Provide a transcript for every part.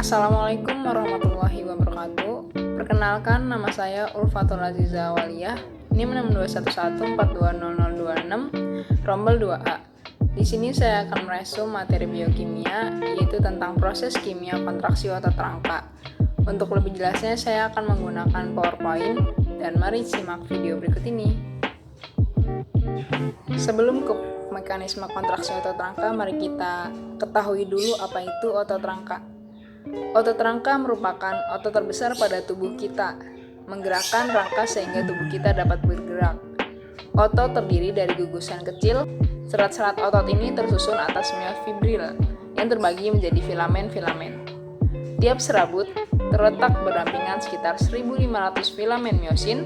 Assalamualaikum warahmatullahi wabarakatuh. Perkenalkan, nama saya Ulfatul Aziza Waliyah. Ini 6211420026, rombel 2A. Di sini saya akan meresum materi biokimia, yaitu tentang proses kimia kontraksi otot rangka. Untuk lebih jelasnya, saya akan menggunakan PowerPoint, dan mari simak video berikut ini. Sebelum ke mekanisme kontraksi otot rangka, mari kita ketahui dulu apa itu otot rangka. Otot rangka merupakan otot terbesar pada tubuh kita, menggerakkan rangka sehingga tubuh kita dapat bergerak. Otot terdiri dari gugusan kecil. Serat-serat otot ini tersusun atas myofibril yang terbagi menjadi filamen-filamen. Tiap serabut terletak berdampingan sekitar 1.500 filamen myosin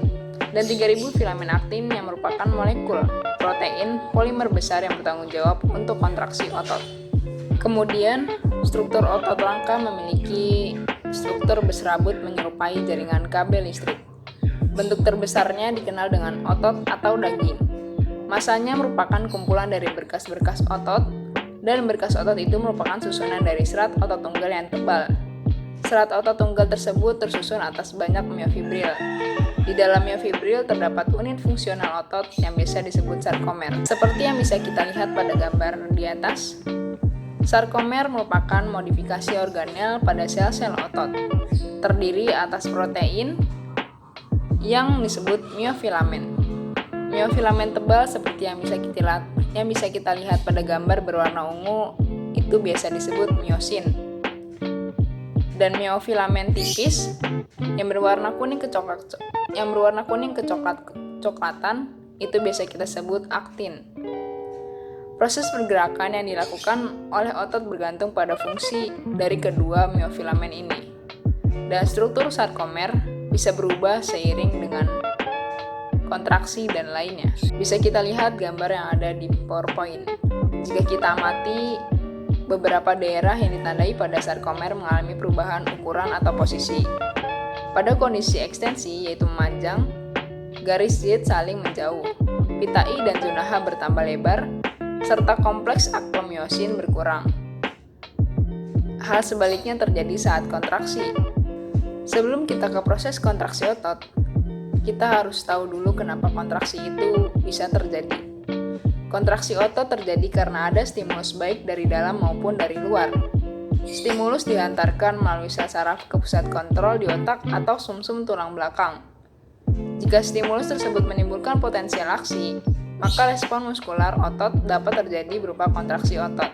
dan 3.000 filamen aktin yang merupakan molekul protein polimer besar yang bertanggung jawab untuk kontraksi otot. Kemudian, struktur otot rangka memiliki struktur berserabut menyerupai jaringan kabel listrik. Bentuk terbesarnya dikenal dengan otot atau daging. Masanya merupakan kumpulan dari berkas-berkas otot, dan berkas otot itu merupakan susunan dari serat otot tunggal yang tebal. Serat otot tunggal tersebut tersusun atas banyak myofibril. Di dalam myofibril terdapat unit fungsional otot yang biasa disebut sarkomer. Seperti yang bisa kita lihat pada gambar di atas, sarkomer merupakan modifikasi organel pada sel-sel otot, terdiri atas protein yang disebut myofilamen. Myofilamen tebal seperti yang bisa kita lihat pada gambar berwarna ungu itu biasa disebut myosin. Dan myofilamen tipis yang berwarna kuning kecoklatan itu biasa kita sebut aktin. Proses pergerakan yang dilakukan oleh otot bergantung pada fungsi dari kedua myofilamen ini. Dan struktur sarkomer bisa berubah seiring dengan kontraksi dan lainnya. Bisa kita lihat gambar yang ada di PowerPoint. Jika kita amati, beberapa daerah yang ditandai pada sarkomer mengalami perubahan ukuran atau posisi. Pada kondisi ekstensi, yaitu memanjang, garis Z saling menjauh, pita I dan zona H bertambah lebar, serta kompleks akromyosin berkurang. Hal sebaliknya terjadi saat kontraksi. Sebelum kita ke proses kontraksi otot, kita harus tahu dulu kenapa kontraksi itu bisa terjadi. Kontraksi otot terjadi karena ada stimulus baik dari dalam maupun dari luar. Stimulus dihantarkan melalui sel saraf ke pusat kontrol di otak atau sumsum tulang belakang. Jika stimulus tersebut menimbulkan potensial aksi, maka respon muskular otot dapat terjadi berupa kontraksi otot.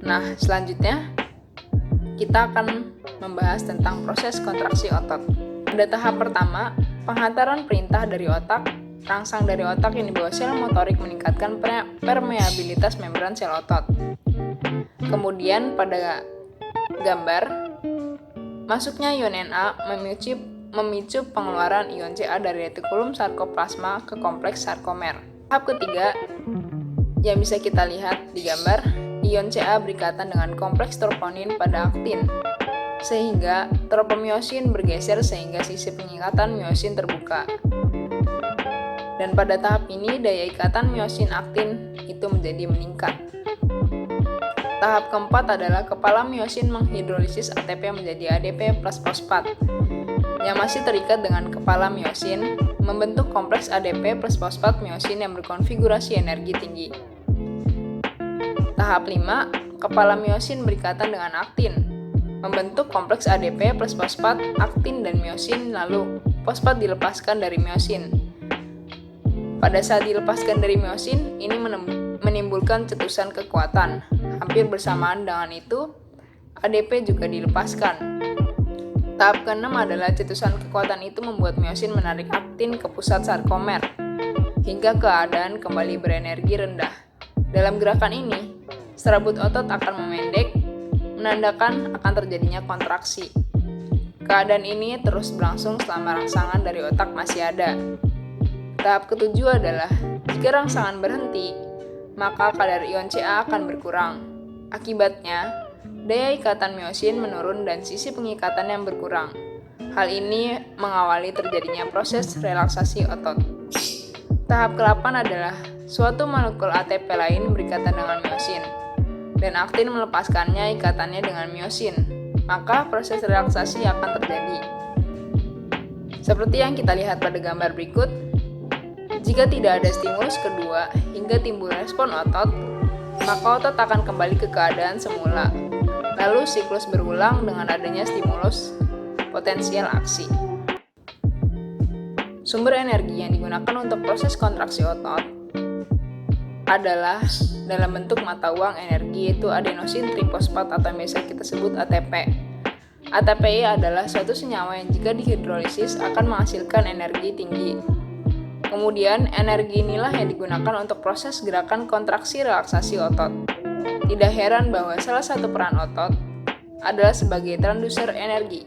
Nah, selanjutnya kita akan membahas tentang proses kontraksi otot. Pada tahap pertama, penghantaran perintah dari otak, rangsang dari otak yang dibawa sel motorik meningkatkan permeabilitas membran sel otot. Kemudian pada gambar, masuknya ion Na memicu pengeluaran ion Ca dari retikulum sarkoplasma ke kompleks sarkomer. Tahap ketiga yang bisa kita lihat di gambar, ion Ca berikatan dengan kompleks troponin pada aktin, sehingga tropomyosin bergeser sehingga sisi pengikatan myosin terbuka. Dan pada tahap ini daya ikatan myosin aktin itu menjadi meningkat. Tahap keempat adalah kepala myosin menghidrolisis ATP menjadi ADP plus fosfat yang masih terikat dengan kepala myosin, membentuk kompleks ADP plus fosfat myosin yang berkonfigurasi energi tinggi. Tahap 5, kepala myosin berikatan dengan aktin, membentuk kompleks ADP plus fosfat, aktin, dan myosin, lalu fosfat dilepaskan dari myosin. Pada saat dilepaskan dari myosin, ini menimbulkan cetusan kekuatan. Hampir bersamaan dengan itu, ADP juga dilepaskan. Tahap ke-6 adalah cetusan kekuatan itu membuat myosin menarik aktin ke pusat sarkomer, hingga keadaan kembali berenergi rendah. Dalam gerakan ini, serabut otot akan memendek, menandakan akan terjadinya kontraksi. Keadaan ini terus berlangsung selama rangsangan dari otak masih ada. Tahap ke-7 adalah, jika rangsangan berhenti, maka kadar ion Ca akan berkurang. Akibatnya, daya ikatan myosin menurun dan sisi pengikatan yang berkurang. Hal ini mengawali terjadinya proses relaksasi otot. Tahap ke-8 adalah suatu molekul ATP lain berikatan dengan myosin. dan aktin melepaskannya ikatannya dengan miosin, maka proses relaksasi akan terjadi. Seperti yang kita lihat pada gambar berikut, jika tidak ada stimulus kedua hingga timbul respon otot, maka otot akan kembali ke keadaan semula. Lalu siklus berulang dengan adanya stimulus potensial aksi. Sumber energi yang digunakan untuk proses kontraksi otot adalah dalam bentuk mata uang energi, yaitu adenosin trifosfat atau yang biasa kita sebut ATP. ATP adalah suatu senyawa yang jika dihidrolisis akan menghasilkan energi tinggi. Kemudian, energi inilah yang digunakan untuk proses gerakan kontraksi relaksasi otot. Tidak heran bahwa salah satu peran otot adalah sebagai transduser energi.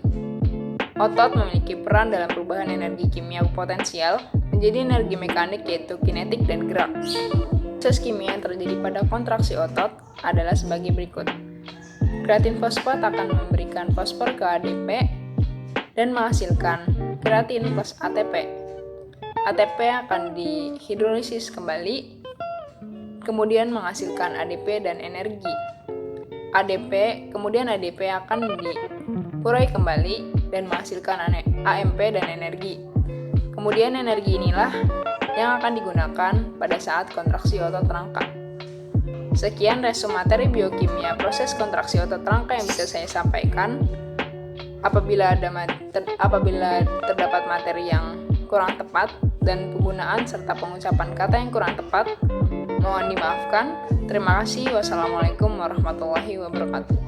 Otot memiliki peran dalam perubahan energi kimia potensial menjadi energi mekanik, yaitu kinetik dan gerak. Proses kimia yang terjadi pada kontraksi otot adalah sebagai berikut. Kreatin fosfat akan memberikan fosfor ke ADP dan menghasilkan kreatin plus ATP. ATP akan dihidrolisis kembali, kemudian menghasilkan ADP dan energi. Kemudian ADP akan diurai kembali dan menghasilkan AMP dan energi. Kemudian energi inilah yang akan digunakan pada saat kontraksi otot rangka. Sekian resume materi biokimia proses kontraksi otot rangka yang bisa saya sampaikan. Apabila terdapat materi yang kurang tepat dan penggunaan serta pengucapan kata yang kurang tepat, mohon dimaafkan. Terima kasih. Wassalamualaikum warahmatullahi wabarakatuh.